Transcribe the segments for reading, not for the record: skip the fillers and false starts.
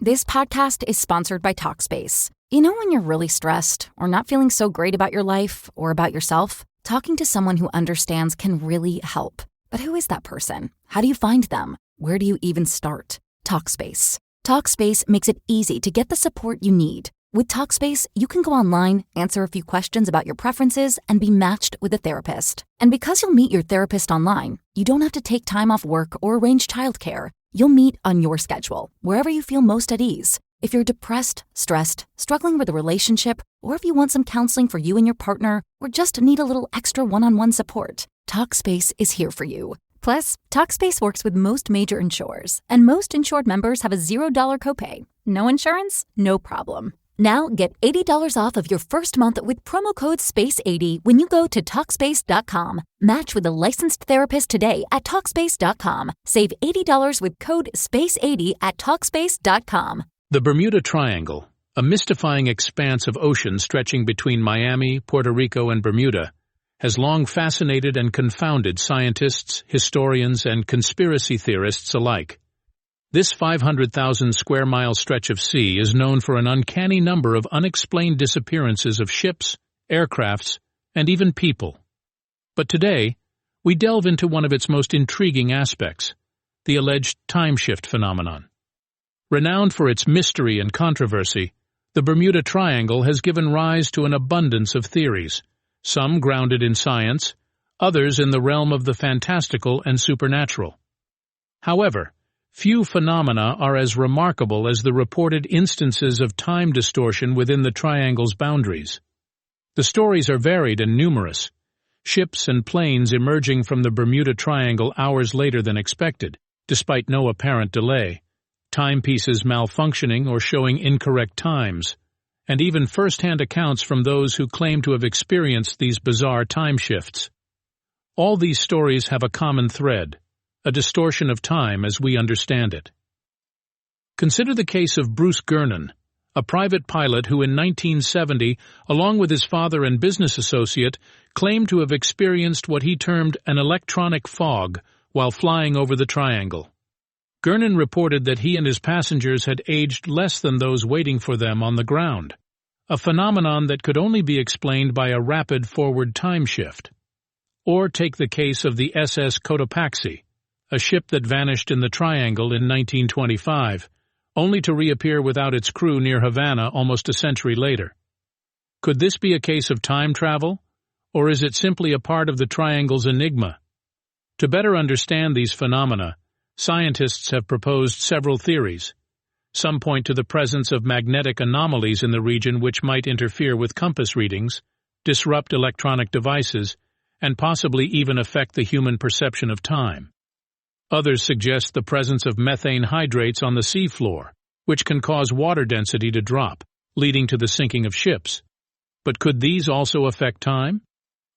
This podcast is sponsored by Talkspace. You know when you're really stressed or not feeling so great about your life or about yourself? Talking to someone who understands can really help. But who is that person? How do you find them? Where do you even start? Talkspace. Talkspace makes it easy to get the support you need. With Talkspace, you can go online, answer a few questions about your preferences, and be matched with a therapist. And because you'll meet your therapist online, you don't have to take time off work or arrange childcare. You'll meet on your schedule, wherever you feel most at ease. If you're depressed, stressed, struggling with a relationship, or if you want some counseling for you and your partner, or just need a little extra one-on-one support, Talkspace is here for you. Plus, Talkspace works with most major insurers, and most insured members have a $0 copay. No insurance? No problem. Now get $80 off of your first month with promo code SPACE80 when you go to Talkspace.com. Match with a licensed therapist today at Talkspace.com. Save $80 with code SPACE80 at Talkspace.com. The Bermuda Triangle, a mystifying expanse of ocean stretching between Miami, Puerto Rico, and Bermuda, has long fascinated and confounded scientists, historians, and conspiracy theorists alike. This 500,000 square mile stretch of sea is known for an uncanny number of unexplained disappearances of ships, aircrafts, and even people. But today, we delve into one of its most intriguing aspects, the alleged time shift phenomenon. Renowned for its mystery and controversy, the Bermuda Triangle has given rise to an abundance of theories, some grounded in science, others in the realm of the fantastical and supernatural. However, few phenomena are as remarkable as the reported instances of time distortion within the triangle's boundaries. The stories are varied and numerous, ships and planes emerging from the Bermuda Triangle hours later than expected, despite no apparent delay, timepieces malfunctioning or showing incorrect times, and even first-hand accounts from those who claim to have experienced these bizarre time shifts. All these stories have a common thread, a distortion of time as we understand it. Consider the case of Bruce Gernon, a private pilot who in 1970, along with his father and business associate, claimed to have experienced what he termed an electronic fog while flying over the triangle. Gernon reported that he and his passengers had aged less than those waiting for them on the ground, a phenomenon that could only be explained by a rapid forward time shift. Or take the case of the SS Cotopaxi, a ship that vanished in the Triangle in 1925, only to reappear without its crew near Havana almost a century later. Could this be a case of time travel, or is it simply a part of the Triangle's enigma? To better understand these phenomena, scientists have proposed several theories. Some point to the presence of magnetic anomalies in the region which might interfere with compass readings, disrupt electronic devices, and possibly even affect the human perception of time. Others suggest the presence of methane hydrates on the seafloor, which can cause water density to drop, leading to the sinking of ships. But could these also affect time?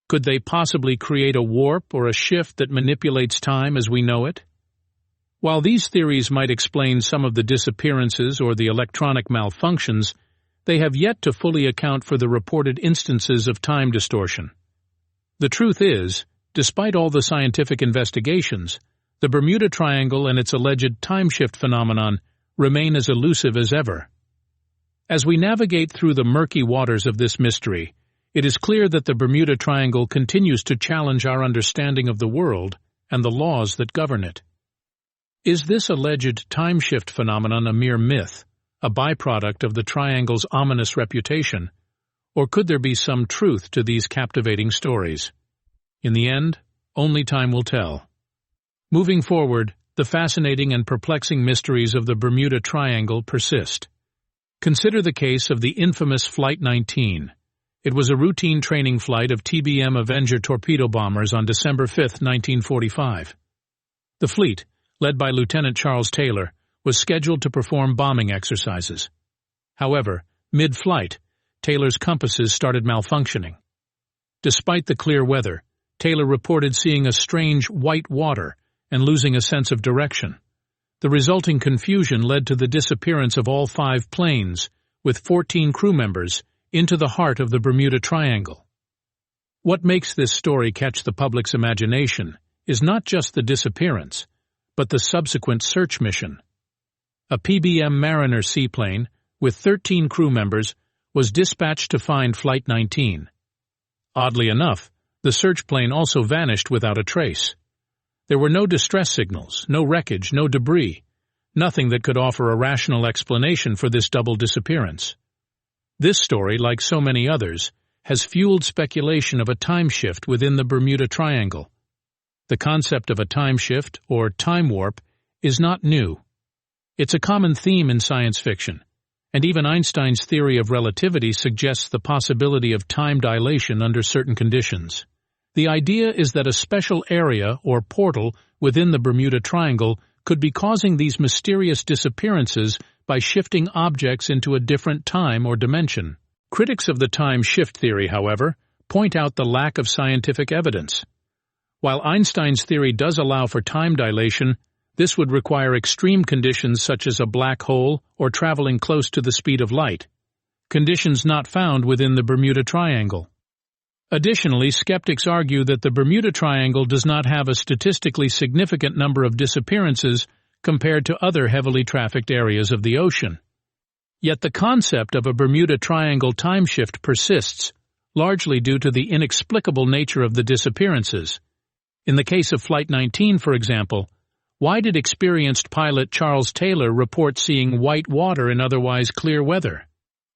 Could they possibly create a warp or a shift that manipulates time as we know it? While these theories might explain some of the disappearances or the electronic malfunctions, they have yet to fully account for the reported instances of time distortion. The truth is, despite all the scientific investigations, the Bermuda Triangle and its alleged time shift phenomenon remain as elusive as ever. As we navigate through the murky waters of this mystery, it is clear that the Bermuda Triangle continues to challenge our understanding of the world and the laws that govern it. Is this alleged time shift phenomenon a mere myth, a byproduct of the Triangle's ominous reputation, or could there be some truth to these captivating stories? In the end, only time will tell. Moving forward, the fascinating and perplexing mysteries of the Bermuda Triangle persist. Consider the case of the infamous Flight 19. It was a routine training flight of TBM Avenger torpedo bombers on December 5, 1945. The fleet, led by Lieutenant Charles Taylor, was scheduled to perform bombing exercises. However, mid-flight, Taylor's compasses started malfunctioning. Despite the clear weather, Taylor reported seeing a strange white water and losing a sense of direction. The resulting confusion led to the disappearance of all 5 planes, with 14 crew members, into the heart of the Bermuda Triangle. What makes this story catch the public's imagination is not just the disappearance, but the subsequent search mission. a PBM Mariner seaplane with 13 crew members was dispatched to find Flight 19. Oddly enough, the search plane also vanished without a trace. There were no distress signals, no wreckage, no debris, nothing that could offer a rational explanation for this double disappearance. This story, like so many others, has fueled speculation of a time shift within the Bermuda Triangle. The concept of a time shift, or time warp, is not new. It's a common theme in science fiction, and even Einstein's theory of relativity suggests the possibility of time dilation under certain conditions. The idea is that a special area or portal within the Bermuda Triangle could be causing these mysterious disappearances by shifting objects into a different time or dimension. Critics of the time shift theory, however, point out the lack of scientific evidence. While Einstein's theory does allow for time dilation, this would require extreme conditions such as a black hole or traveling close to the speed of light, conditions not found within the Bermuda Triangle. Additionally, skeptics argue that the Bermuda Triangle does not have a statistically significant number of disappearances compared to other heavily trafficked areas of the ocean. Yet the concept of a Bermuda Triangle time shift persists, largely due to the inexplicable nature of the disappearances. In the case of Flight 19, for example, why did experienced pilot Charles Taylor report seeing white water in otherwise clear weather?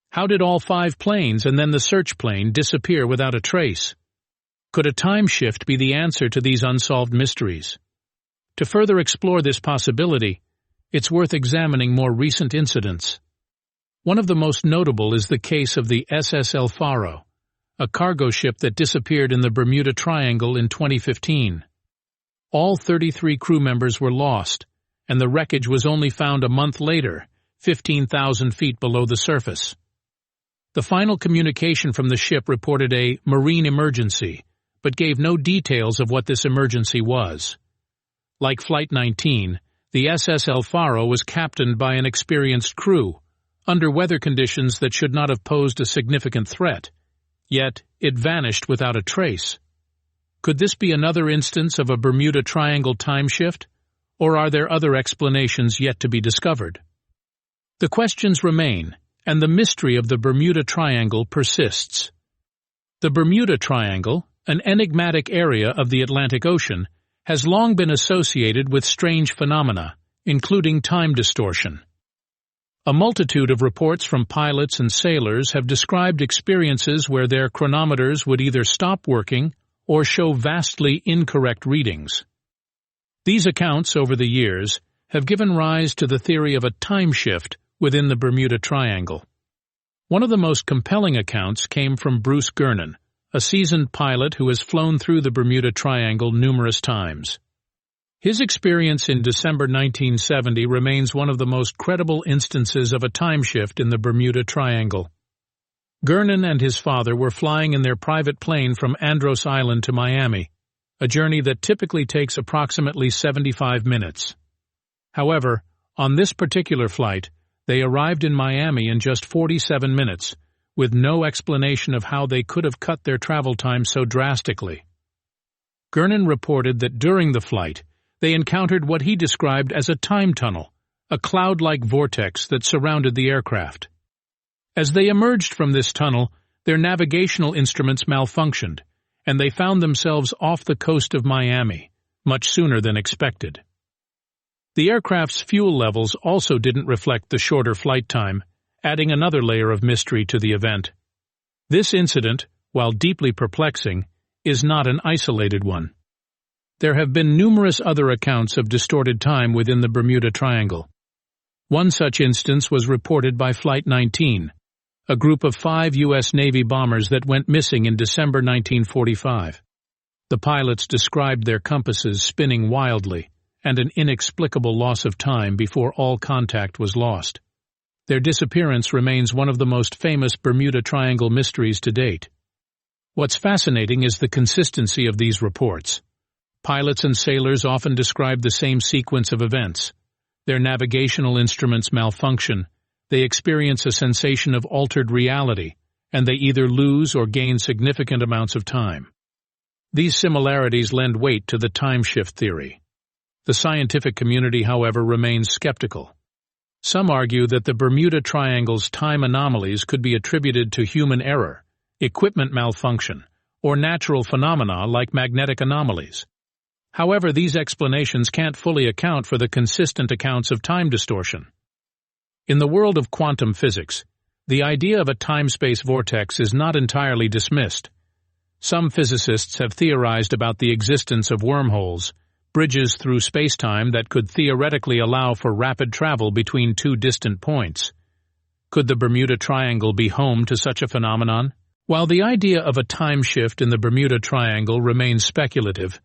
How did all 5 planes and then the search plane disappear without a trace? Could a time shift be the answer to these unsolved mysteries? To further explore this possibility, it's worth examining more recent incidents. One of the most notable is the case of the SS El Faro, a cargo ship that disappeared in the Bermuda Triangle in 2015. All 33 crew members were lost, and the wreckage was only found a month later, 15,000 feet below the surface. The final communication from the ship reported a marine emergency, but gave no details of what this emergency was. Like Flight 19, the SS El Faro was captained by an experienced crew, under weather conditions that should not have posed a significant threat. Yet, it vanished without a trace. Could this be another instance of a Bermuda Triangle time shift, or are there other explanations yet to be discovered? The questions remain, and the mystery of the Bermuda Triangle persists. The Bermuda Triangle, an enigmatic area of the Atlantic Ocean, has long been associated with strange phenomena, including time distortion. A multitude of reports from pilots and sailors have described experiences where their chronometers would either stop working or show vastly incorrect readings. These accounts over the years have given rise to the theory of a time shift within the Bermuda Triangle. One of the most compelling accounts came from Bruce Gernon, a seasoned pilot who has flown through the Bermuda Triangle numerous times. His experience in December 1970 remains one of the most credible instances of a time shift in the Bermuda Triangle. Gernon and his father were flying in their private plane from Andros Island to Miami, a journey that typically takes approximately 75 minutes. However, on this particular flight, they arrived in Miami in just 47 minutes, with no explanation of how they could have cut their travel time so drastically. Gernon reported that during the flight, they encountered what he described as a time tunnel, a cloud-like vortex that surrounded the aircraft. As they emerged from this tunnel, their navigational instruments malfunctioned, and they found themselves off the coast of Miami, much sooner than expected. The aircraft's fuel levels also didn't reflect the shorter flight time, adding another layer of mystery to the event. This incident, while deeply perplexing, is not an isolated one. There have been numerous other accounts of distorted time within the Bermuda Triangle. One such instance was reported by Flight 19, a group of 5 U.S. Navy bombers that went missing in December 1945. The pilots described their compasses spinning wildly and an inexplicable loss of time before all contact was lost. Their disappearance remains one of the most famous Bermuda Triangle mysteries to date. What's fascinating is the consistency of these reports. Pilots and sailors often describe the same sequence of events. Their navigational instruments malfunction, they experience a sensation of altered reality, and they either lose or gain significant amounts of time. These similarities lend weight to the time shift theory. The scientific community, however, remains skeptical. Some argue that the Bermuda Triangle's time anomalies could be attributed to human error, equipment malfunction, or natural phenomena like magnetic anomalies. However, these explanations can't fully account for the consistent accounts of time distortion. In the world of quantum physics, the idea of a time-space vortex is not entirely dismissed. Some physicists have theorized about the existence of wormholes, bridges through spacetime that could theoretically allow for rapid travel between two distant points. Could the Bermuda Triangle be home to such a phenomenon? While the idea of a time shift in the Bermuda Triangle remains speculative,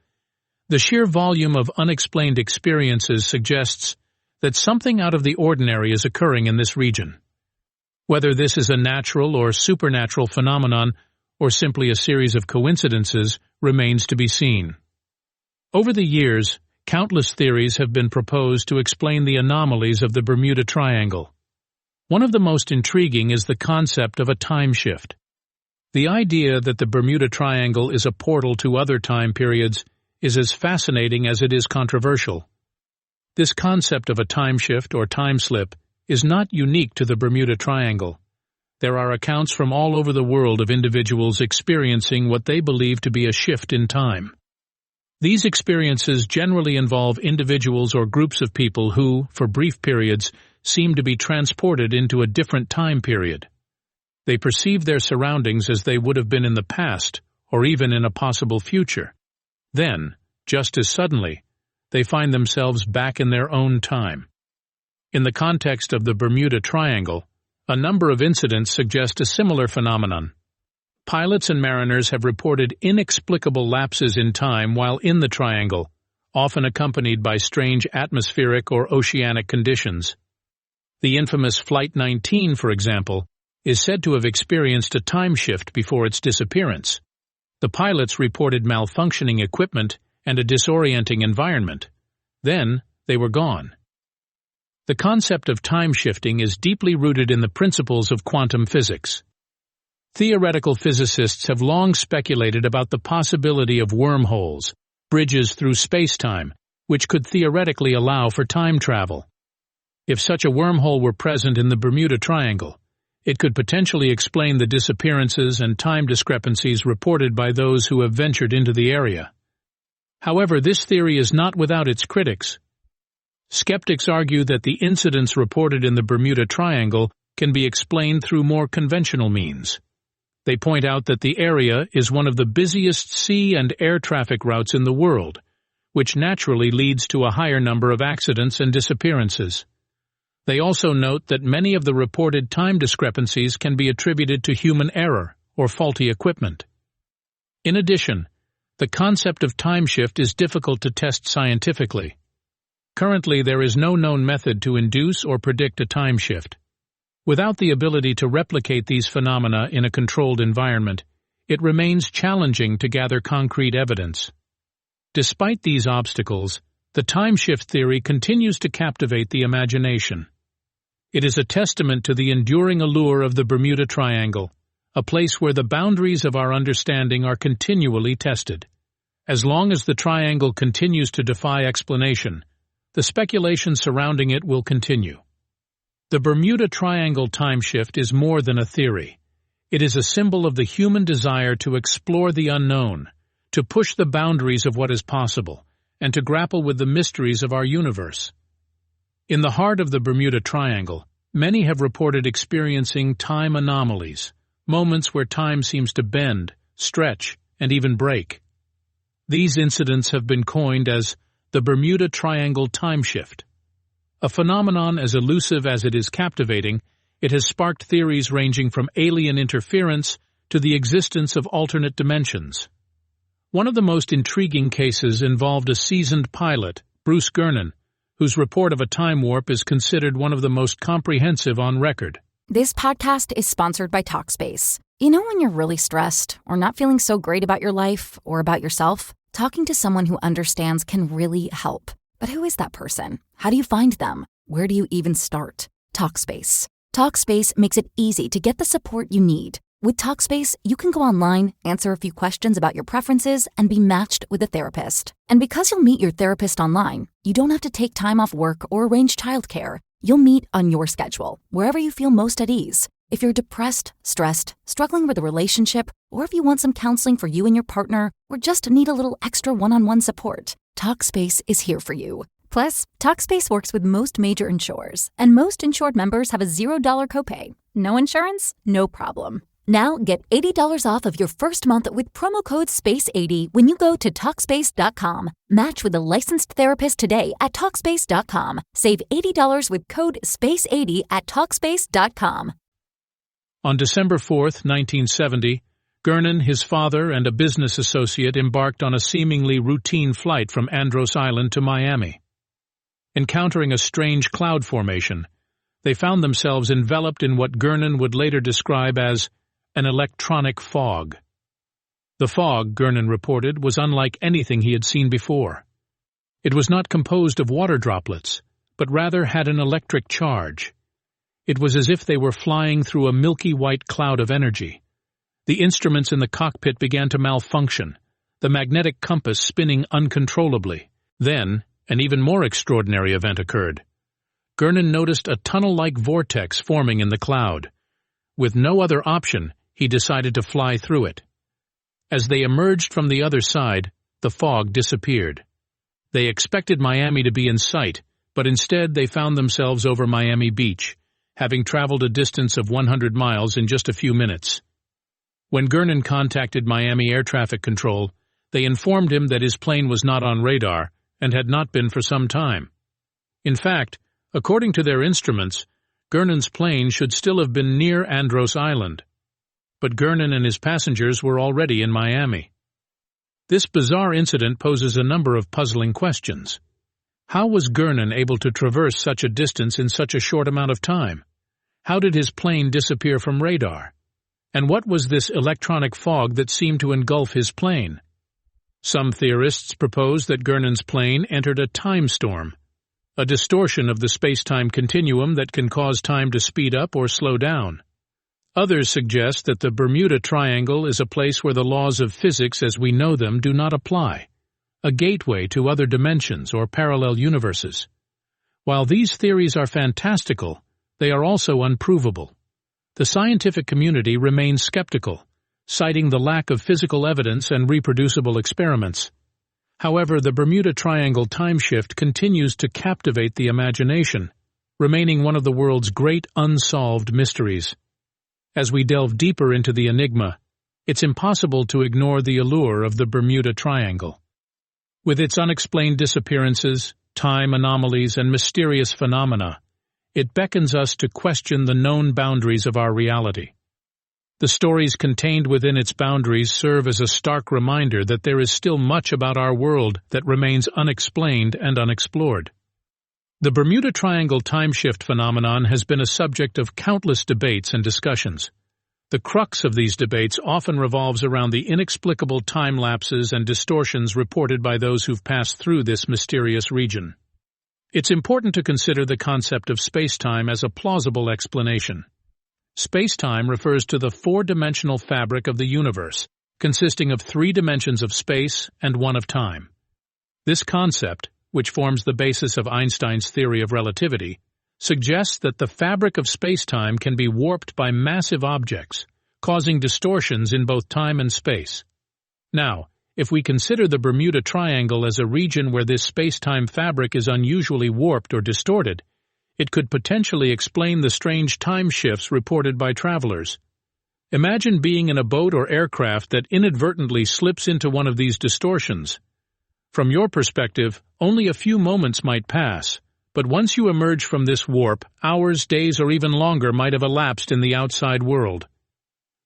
the sheer volume of unexplained experiences suggests that something out of the ordinary is occurring in this region. Whether this is a natural or supernatural phenomenon or simply a series of coincidences remains to be seen. Over the years, countless theories have been proposed to explain the anomalies of the Bermuda Triangle. One of the most intriguing is the concept of a time shift. The idea that the Bermuda Triangle is a portal to other time periods is as fascinating as it is controversial. This concept of a time shift or time slip is not unique to the Bermuda Triangle. There are accounts from all over the world of individuals experiencing what they believe to be a shift in time. These experiences generally involve individuals or groups of people who, for brief periods, seem to be transported into a different time period. They perceive their surroundings as they would have been in the past, or even in a possible future. Then, just as suddenly, they find themselves back in their own time. In the context of the Bermuda Triangle, a number of incidents suggest a similar phenomenon. Pilots and mariners have reported inexplicable lapses in time while in the triangle, often accompanied by strange atmospheric or oceanic conditions. The infamous Flight 19, for example, is said to have experienced a time shift before its disappearance. The pilots reported malfunctioning equipment and a disorienting environment. Then, they were gone. The concept of time shifting is deeply rooted in the principles of quantum physics. Theoretical physicists have long speculated about the possibility of wormholes, bridges through spacetime, which could theoretically allow for time travel. If such a wormhole were present in the Bermuda Triangle, it could potentially explain the disappearances and time discrepancies reported by those who have ventured into the area. However, this theory is not without its critics. Skeptics argue that the incidents reported in the Bermuda Triangle can be explained through more conventional means. They point out that the area is one of the busiest sea and air traffic routes in the world, which naturally leads to a higher number of accidents and disappearances. They also note that many of the reported time discrepancies can be attributed to human error or faulty equipment. In addition, the concept of time shift is difficult to test scientifically. Currently, there is no known method to induce or predict a time shift. Without the ability to replicate these phenomena in a controlled environment, it remains challenging to gather concrete evidence. Despite these obstacles, the time shift theory continues to captivate the imagination. It is a testament to the enduring allure of the Bermuda Triangle, a place where the boundaries of our understanding are continually tested. As long as the triangle continues to defy explanation, the speculation surrounding it will continue. The Bermuda Triangle time shift is more than a theory. It is a symbol of the human desire to explore the unknown, to push the boundaries of what is possible, and to grapple with the mysteries of our universe. In the heart of the Bermuda Triangle, many have reported experiencing time anomalies, moments where time seems to bend, stretch, and even break. These incidents have been coined as the Bermuda Triangle time shift. A phenomenon as elusive as it is captivating, it has sparked theories ranging from alien interference to the existence of alternate dimensions. One of the most intriguing cases involved a seasoned pilot, Bruce Gernon, whose report of a time warp is considered one of the most comprehensive on record. This podcast is sponsored by Talkspace. You know when you're really stressed or not feeling so great about your life or about yourself? Talking to someone who understands can really help. But who is that person? How do you find them? Where do you even start? Talkspace. Talkspace makes it easy to get the support you need. With Talkspace, you can go online, answer a few questions about your preferences, and be matched with a therapist. And because you'll meet your therapist online, you don't have to take time off work or arrange childcare. You'll meet on your schedule, wherever you feel most at ease. If you're depressed, stressed, struggling with a relationship, or if you want some counseling for you and your partner, or just need a little extra one-on-one support, Talkspace is here for you. Plus, Talkspace works with most major insurers, and most insured members have a $0 copay. No insurance? No problem. Now get $80 off of your first month with promo code SPACE80 when you go to Talkspace.com. Match with a licensed therapist today at Talkspace.com. Save $80 with code SPACE80 at Talkspace.com. On December 4, 1970, Gernon, his father, and a business associate embarked on a seemingly routine flight from Andros Island to Miami. Encountering a strange cloud formation, they found themselves enveloped in what Gernon would later describe as an electronic fog. The fog, Gernon reported, was unlike anything he had seen before. It was not composed of water droplets, but rather had an electric charge. It was as if they were flying through a milky white cloud of energy. The instruments in the cockpit began to malfunction, the magnetic compass spinning uncontrollably. Then, an even more extraordinary event occurred. Gernon noticed a tunnel-like vortex forming in the cloud. With no other option, he decided to fly through it. As they emerged from the other side, the fog disappeared. They expected Miami to be in sight, but instead they found themselves over Miami Beach, having traveled a distance of 100 miles in just a few minutes. When Gernon contacted Miami Air Traffic Control, they informed him that his plane was not on radar and had not been for some time. In fact, according to their instruments, Gernon's plane should still have been near Andros Island. But Gernon and his passengers were already in Miami. This bizarre incident poses a number of puzzling questions. How was Gernon able to traverse such a distance in such a short amount of time? How did his plane disappear from radar? And what was this electronic fog that seemed to engulf his plane? Some theorists propose that Gernon's plane entered a time storm, a distortion of the space-time continuum that can cause time to speed up or slow down. Others suggest that the Bermuda Triangle is a place where the laws of physics as we know them do not apply, a gateway to other dimensions or parallel universes. While these theories are fantastical, they are also unprovable. The scientific community remains skeptical, citing the lack of physical evidence and reproducible experiments. However, the Bermuda Triangle time shift continues to captivate the imagination, remaining one of the world's great unsolved mysteries. As we delve deeper into the enigma, it's impossible to ignore the allure of the Bermuda Triangle. With its unexplained disappearances, time anomalies, and mysterious phenomena, it beckons us to question the known boundaries of our reality. The stories contained within its boundaries serve as a stark reminder that there is still much about our world that remains unexplained and unexplored. The Bermuda Triangle time shift phenomenon has been a subject of countless debates and discussions. The crux of these debates often revolves around the inexplicable time lapses and distortions reported by those who've passed through this mysterious region. It's important to consider the concept of space-time as a plausible explanation. Space-time refers to the four-dimensional fabric of the universe, consisting of 3 dimensions of space and 1 of time. This concept, which forms the basis of Einstein's theory of relativity, suggests that the fabric of space-time can be warped by massive objects, causing distortions in both time and space. Now, if we consider the Bermuda Triangle as a region where this space-time fabric is unusually warped or distorted, it could potentially explain the strange time shifts reported by travelers. Imagine being in a boat or aircraft that inadvertently slips into one of these distortions. From your perspective, only a few moments might pass, but once you emerge from this warp, hours, days, or even longer might have elapsed in the outside world.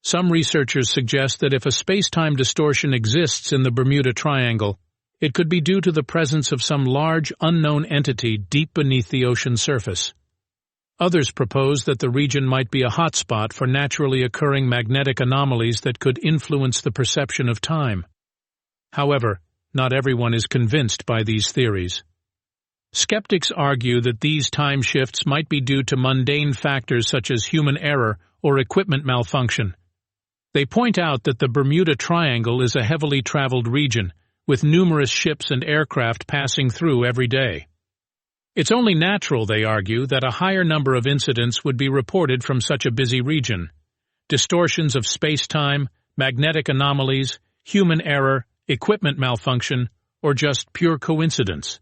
Some researchers suggest that if a space-time distortion exists in the Bermuda Triangle, it could be due to the presence of some large, unknown entity deep beneath the ocean surface. Others propose that the region might be a hotspot for naturally occurring magnetic anomalies that could influence the perception of time. However, not everyone is convinced by these theories. Skeptics argue that these time shifts might be due to mundane factors such as human error or equipment malfunction. They point out that the Bermuda Triangle is a heavily traveled region, with numerous ships and aircraft passing through every day. It's only natural, they argue, that a higher number of incidents would be reported from such a busy region. Distortions of space-time, magnetic anomalies, human error, equipment malfunction, or just pure coincidence.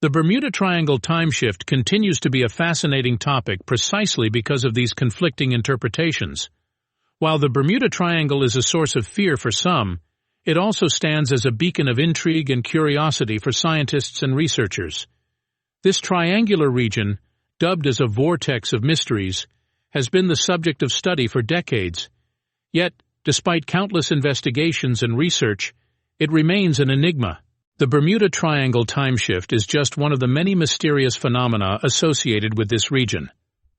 The Bermuda Triangle time shift continues to be a fascinating topic precisely because of these conflicting interpretations. While the Bermuda Triangle is a source of fear for some, it also stands as a beacon of intrigue and curiosity for scientists and researchers. This triangular region, dubbed as a vortex of mysteries, has been the subject of study for decades. Yet, despite countless investigations and research, it remains an enigma. The Bermuda Triangle time shift is just one of the many mysterious phenomena associated with this region.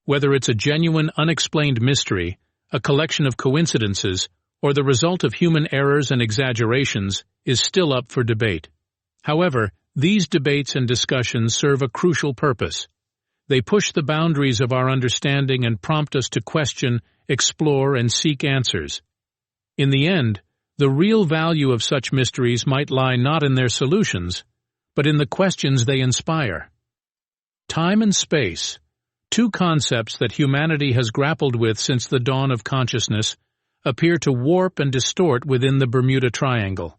Whether it's a genuine, unexplained mystery, a collection of coincidences, or the result of human errors and exaggerations, is still up for debate. However, these debates and discussions serve a crucial purpose. They push the boundaries of our understanding and prompt us to question, explore, and seek answers. In the end, the real value of such mysteries might lie not in their solutions, but in the questions they inspire. Time and space, two concepts that humanity has grappled with since the dawn of consciousness, appear to warp and distort within the Bermuda Triangle.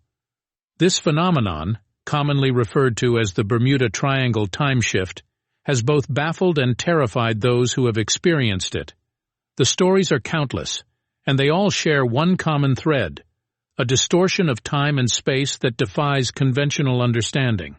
This phenomenon, commonly referred to as the Bermuda Triangle time shift, has both baffled and terrified those who have experienced it. The stories are countless, and they all share one common thread: a distortion of time and space that defies conventional understanding.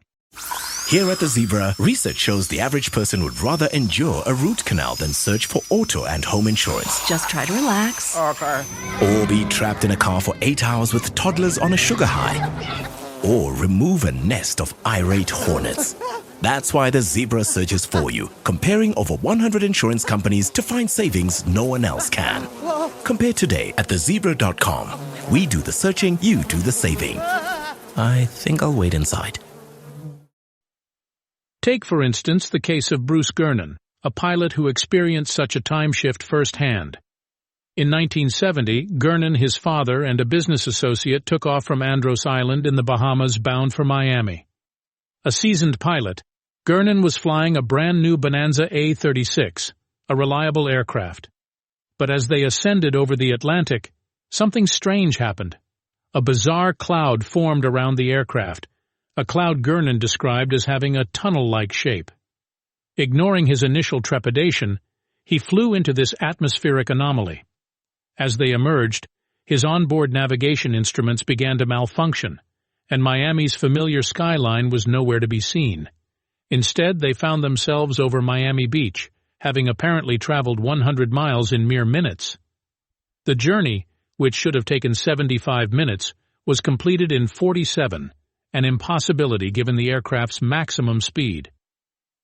Here at the Zebra, research shows the average person would rather endure a root canal than search for auto and home insurance. Just try to relax. Okay. Or be trapped in a car for 8 hours with toddlers on a sugar high. Or remove a nest of irate hornets. That's why the Zebra searches for you, comparing over 100 insurance companies to find savings no one else can. Compare today at thezebra.com. We do the searching, you do the saving. I think I'll wait inside. Take, for instance, the case of Bruce Gernon, a pilot who experienced such a time shift firsthand. In 1970, Gernon, his father, and a business associate took off from Andros Island in the Bahamas bound for Miami. A seasoned pilot, Gernon was flying a brand-new Bonanza A-36, a reliable aircraft. But as they ascended over the Atlantic, something strange happened. A bizarre cloud formed around the aircraft, a cloud Gernon described as having a tunnel-like shape. Ignoring his initial trepidation, he flew into this atmospheric anomaly. As they emerged, his onboard navigation instruments began to malfunction, and Miami's familiar skyline was nowhere to be seen. Instead, they found themselves over Miami Beach, having apparently traveled 100 miles in mere minutes. The journey, which should have taken 75 minutes, was completed in 47, an impossibility given the aircraft's maximum speed.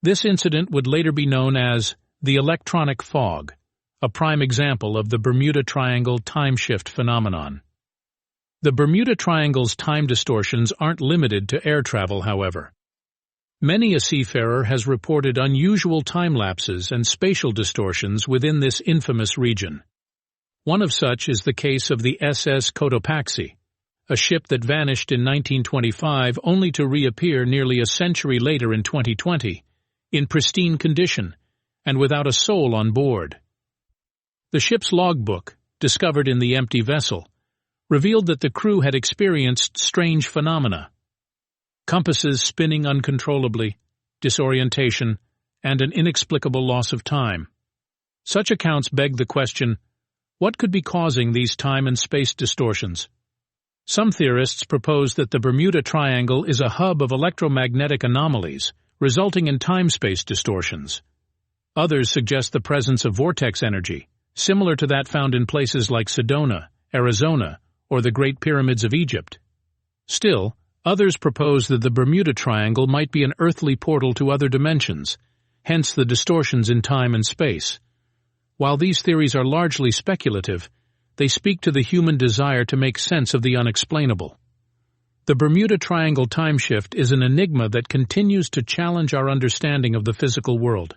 This incident would later be known as the electronic fog, a prime example of the Bermuda Triangle time shift phenomenon. The Bermuda Triangle's time distortions aren't limited to air travel, however. Many a seafarer has reported unusual time lapses and spatial distortions within this infamous region. One of such is the case of the SS Cotopaxi, a ship that vanished in 1925 only to reappear nearly a century later in 2020, in pristine condition and without a soul on board. The ship's logbook, discovered in the empty vessel, revealed that the crew had experienced strange phenomena: compasses spinning uncontrollably, disorientation, and an inexplicable loss of time. Such accounts beg the question, what could be causing these time and space distortions? Some theorists propose that the Bermuda Triangle is a hub of electromagnetic anomalies, resulting in time-space distortions. Others suggest the presence of vortex energy, similar to that found in places like Sedona, Arizona, or the Great Pyramids of Egypt. Still, others propose that the Bermuda Triangle might be an earthly portal to other dimensions, hence the distortions in time and space. While these theories are largely speculative, they speak to the human desire to make sense of the unexplainable. The Bermuda Triangle time shift is an enigma that continues to challenge our understanding of the physical world.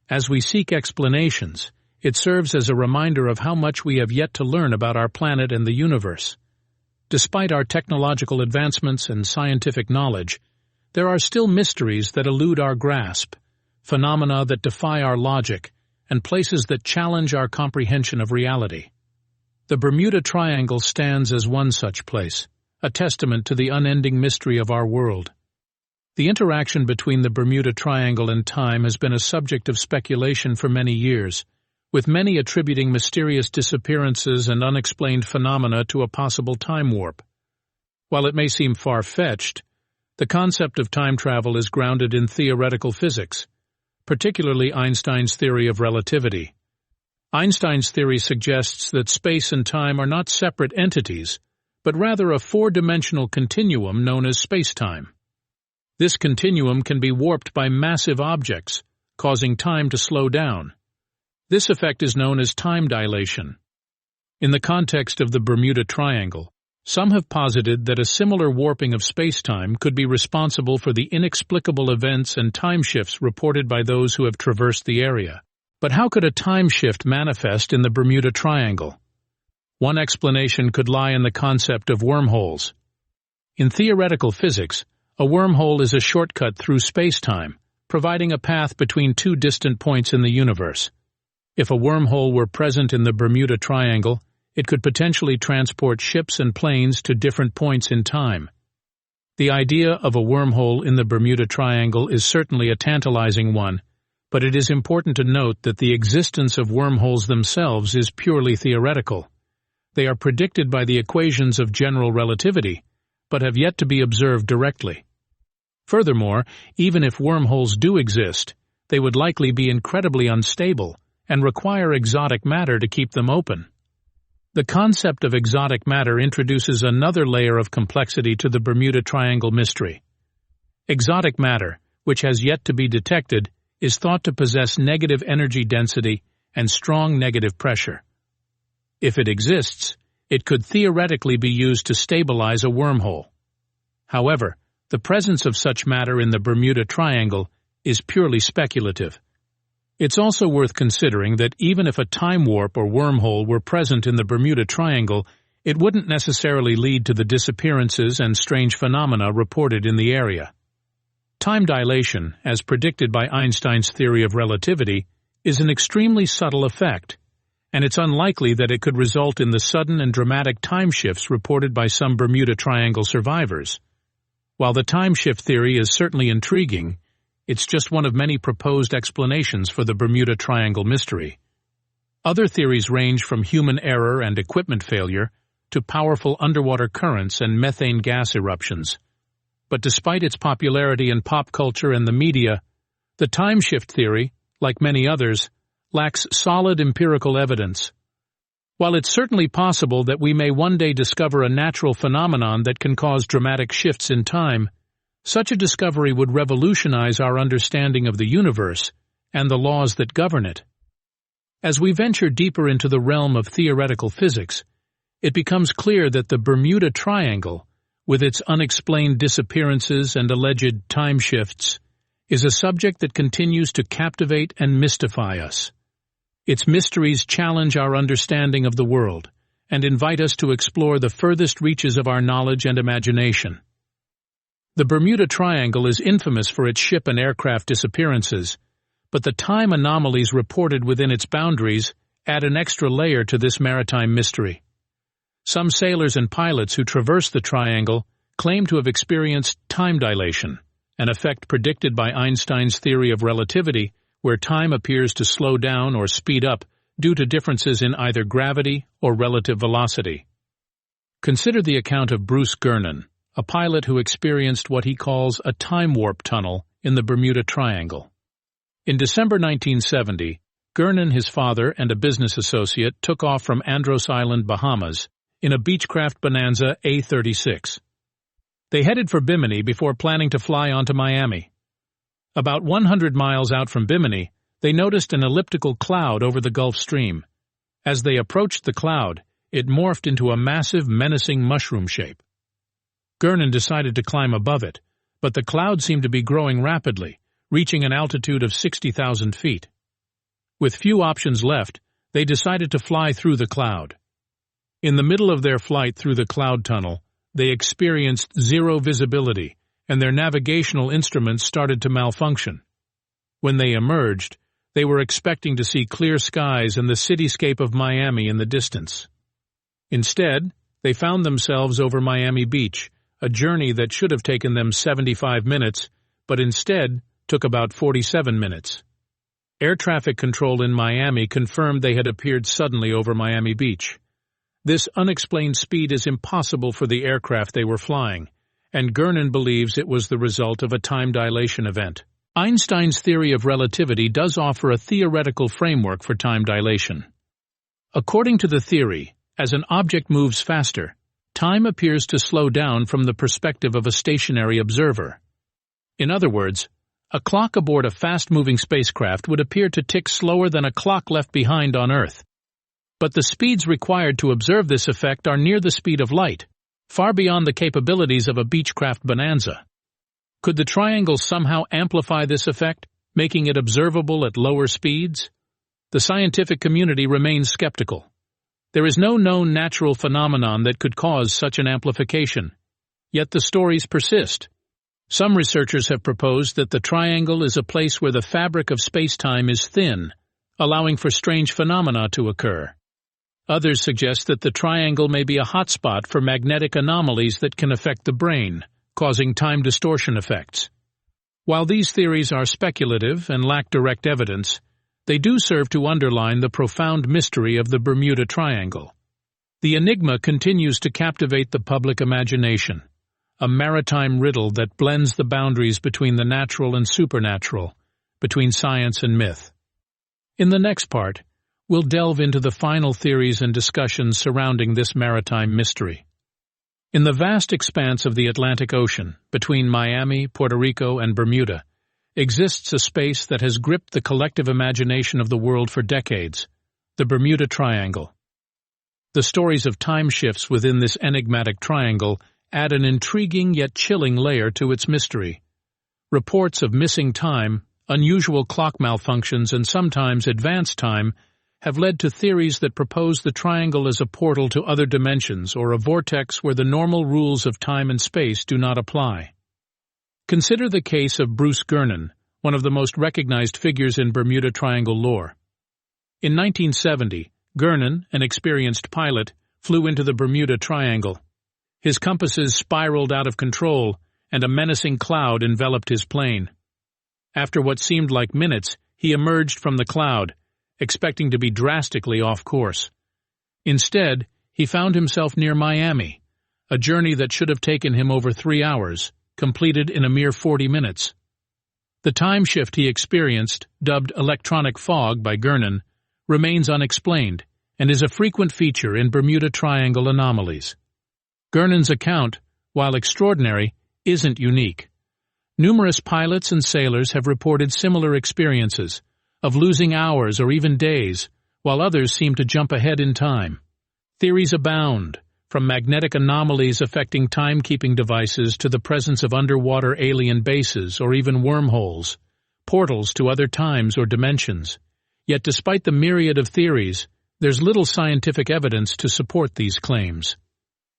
As we seek explanations, it serves as a reminder of how much we have yet to learn about our planet and the universe. Despite our technological advancements and scientific knowledge, there are still mysteries that elude our grasp, phenomena that defy our logic, and places that challenge our comprehension of reality. The Bermuda Triangle stands as one such place, a testament to the unending mystery of our world. The interaction between the Bermuda Triangle and time has been a subject of speculation for many years, with many attributing mysterious disappearances and unexplained phenomena to a possible time warp. While it may seem far-fetched, the concept of time travel is grounded in theoretical physics, particularly Einstein's theory of relativity. Einstein's theory suggests that space and time are not separate entities, but rather a four-dimensional continuum known as spacetime. This continuum can be warped by massive objects, causing time to slow down. This effect is known as time dilation. In the context of the Bermuda Triangle, some have posited that a similar warping of spacetime could be responsible for the inexplicable events and time shifts reported by those who have traversed the area. But how could a time shift manifest in the Bermuda Triangle? One explanation could lie in the concept of wormholes. In theoretical physics, a wormhole is a shortcut through spacetime, providing a path between two distant points in the universe. If a wormhole were present in the Bermuda Triangle, it could potentially transport ships and planes to different points in time. The idea of a wormhole in the Bermuda Triangle is certainly a tantalizing one, but it is important to note that the existence of wormholes themselves is purely theoretical. They are predicted by the equations of general relativity, but have yet to be observed directly. Furthermore, even if wormholes do exist, they would likely be incredibly unstable and require exotic matter to keep them open. The concept of exotic matter introduces another layer of complexity to the Bermuda Triangle mystery. Exotic matter, which has yet to be detected, is thought to possess negative energy density and strong negative pressure. If it exists, it could theoretically be used to stabilize a wormhole. However, the presence of such matter in the Bermuda Triangle is purely speculative. It's also worth considering that even if a time warp or wormhole were present in the Bermuda Triangle, it wouldn't necessarily lead to the disappearances and strange phenomena reported in the area. Time dilation, as predicted by Einstein's theory of relativity, is an extremely subtle effect, and it's unlikely that it could result in the sudden and dramatic time shifts reported by some Bermuda Triangle survivors. While the time shift theory is certainly intriguing, it's just one of many proposed explanations for the Bermuda Triangle mystery. Other theories range from human error and equipment failure to powerful underwater currents and methane gas eruptions. But despite its popularity in pop culture and the media, the time shift theory, like many others, lacks solid empirical evidence. While it's certainly possible that we may one day discover a natural phenomenon that can cause dramatic shifts in time, such a discovery would revolutionize our understanding of the universe and the laws that govern it. As we venture deeper into the realm of theoretical physics, it becomes clear that the Bermuda Triangle, with its unexplained disappearances and alleged time shifts, is a subject that continues to captivate and mystify us. Its mysteries challenge our understanding of the world and invite us to explore the furthest reaches of our knowledge and imagination. The Bermuda Triangle is infamous for its ship and aircraft disappearances, but the time anomalies reported within its boundaries add an extra layer to this maritime mystery. Some sailors and pilots who traverse the triangle claim to have experienced time dilation, an effect predicted by Einstein's theory of relativity, where time appears to slow down or speed up due to differences in either gravity or relative velocity. Consider the account of Bruce Gernon, a pilot who experienced what he calls a time warp tunnel in the Bermuda Triangle. In December 1970, Gernon, his father, and a business associate took off from Andros Island, Bahamas, in a Beechcraft Bonanza A36. They headed for Bimini before planning to fly on to Miami. About 100 miles out from Bimini, they noticed an elliptical cloud over the Gulf Stream. As they approached the cloud, it morphed into a massive, menacing mushroom shape. Gernon decided to climb above it, but the cloud seemed to be growing rapidly, reaching an altitude of 60,000 feet. With few options left, they decided to fly through the cloud. In the middle of their flight through the cloud tunnel, they experienced zero visibility, and their navigational instruments started to malfunction. When they emerged, they were expecting to see clear skies and the cityscape of Miami in the distance. Instead, they found themselves over Miami Beach, a journey that should have taken them 75 minutes, but instead took about 47 minutes. Air traffic control in Miami confirmed they had appeared suddenly over Miami Beach. This unexplained speed is impossible for the aircraft they were flying, and Gernon believes it was the result of a time dilation event. Einstein's theory of relativity does offer a theoretical framework for time dilation. According to the theory, as an object moves faster, time appears to slow down from the perspective of a stationary observer. In other words, a clock aboard a fast-moving spacecraft would appear to tick slower than a clock left behind on Earth. But the speeds required to observe this effect are near the speed of light, far beyond the capabilities of a Beechcraft Bonanza. Could the triangle somehow amplify this effect, making it observable at lower speeds? The scientific community remains skeptical. There is no known natural phenomenon that could cause such an amplification. Yet the stories persist. Some researchers have proposed that the triangle is a place where the fabric of space-time is thin, allowing for strange phenomena to occur. Others suggest that the triangle may be a hotspot for magnetic anomalies that can affect the brain, causing time distortion effects. While these theories are speculative and lack direct evidence, they do serve to underline the profound mystery of the Bermuda Triangle. The enigma continues to captivate the public imagination, a maritime riddle that blends the boundaries between the natural and supernatural, between science and myth. In the next part, we'll delve into the final theories and discussions surrounding this maritime mystery. In the vast expanse of the Atlantic Ocean, between Miami, Puerto Rico, and Bermuda, exists a space that has gripped the collective imagination of the world for decades, the Bermuda Triangle. The stories of time shifts within this enigmatic triangle add an intriguing yet chilling layer to its mystery. Reports of missing time, unusual clock malfunctions, and sometimes advanced time have led to theories that propose the triangle as a portal to other dimensions or a vortex where the normal rules of time and space do not apply. Consider the case of Bruce Gernon, one of the most recognized figures in Bermuda Triangle lore. In 1970, Gernon, an experienced pilot, flew into the Bermuda Triangle. His compasses spiraled out of control, and a menacing cloud enveloped his plane. After what seemed like minutes, he emerged from the cloud, expecting to be drastically off course. Instead, he found himself near Miami, a journey that should have taken him over 3 hours, completed in a mere 40 minutes. The time shift he experienced, dubbed electronic fog by Gernon, remains unexplained and is a frequent feature in Bermuda Triangle anomalies. Gernon's account, while extraordinary, isn't unique. Numerous pilots and sailors have reported similar experiences, of losing hours or even days, while others seem to jump ahead in time. Theories abound, from magnetic anomalies affecting timekeeping devices to the presence of underwater alien bases or even wormholes, portals to other times or dimensions. Yet despite the myriad of theories, there's little scientific evidence to support these claims.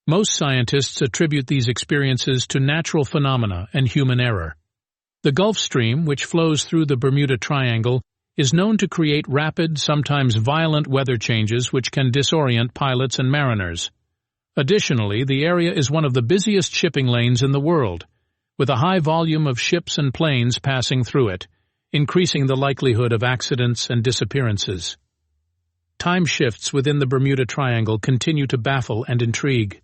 Most scientists attribute these experiences to natural phenomena and human error. The Gulf Stream, which flows through the Bermuda Triangle, is known to create rapid, sometimes violent weather changes which can disorient pilots and mariners. Additionally, the area is one of the busiest shipping lanes in the world, with a high volume of ships and planes passing through it, increasing the likelihood of accidents and disappearances. Time shifts within the Bermuda Triangle continue to baffle and intrigue.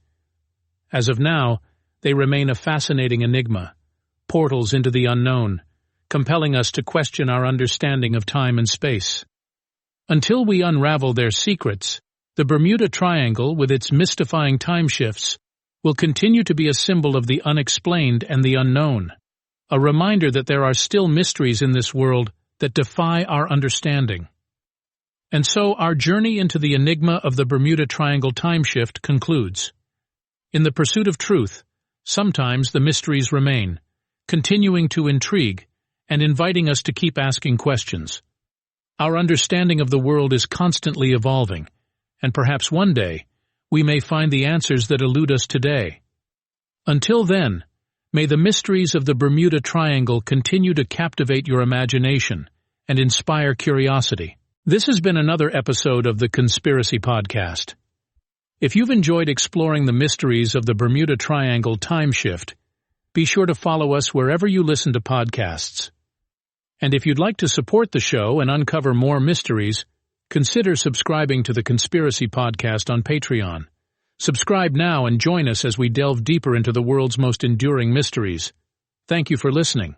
As of now, they remain a fascinating enigma, portals into the unknown, compelling us to question our understanding of time and space. Until we unravel their secrets, the Bermuda Triangle, with its mystifying time shifts, will continue to be a symbol of the unexplained and the unknown, a reminder that there are still mysteries in this world that defy our understanding. And so our journey into the enigma of the Bermuda Triangle time shift concludes. In the pursuit of truth, sometimes the mysteries remain, continuing to intrigue and inviting us to keep asking questions. Our understanding of the world is constantly evolving, and perhaps one day we may find the answers that elude us today. Until then, may the mysteries of the Bermuda Triangle continue to captivate your imagination and inspire curiosity. This has been another episode of the Conspiracy Podcast. If you've enjoyed exploring the mysteries of the Bermuda Triangle time shift, be sure to follow us wherever you listen to podcasts. And if you'd like to support the show and uncover more mysteries, consider subscribing to the Conspiracy Podcast on Patreon. Subscribe now and join us as we delve deeper into the world's most enduring mysteries. Thank you for listening.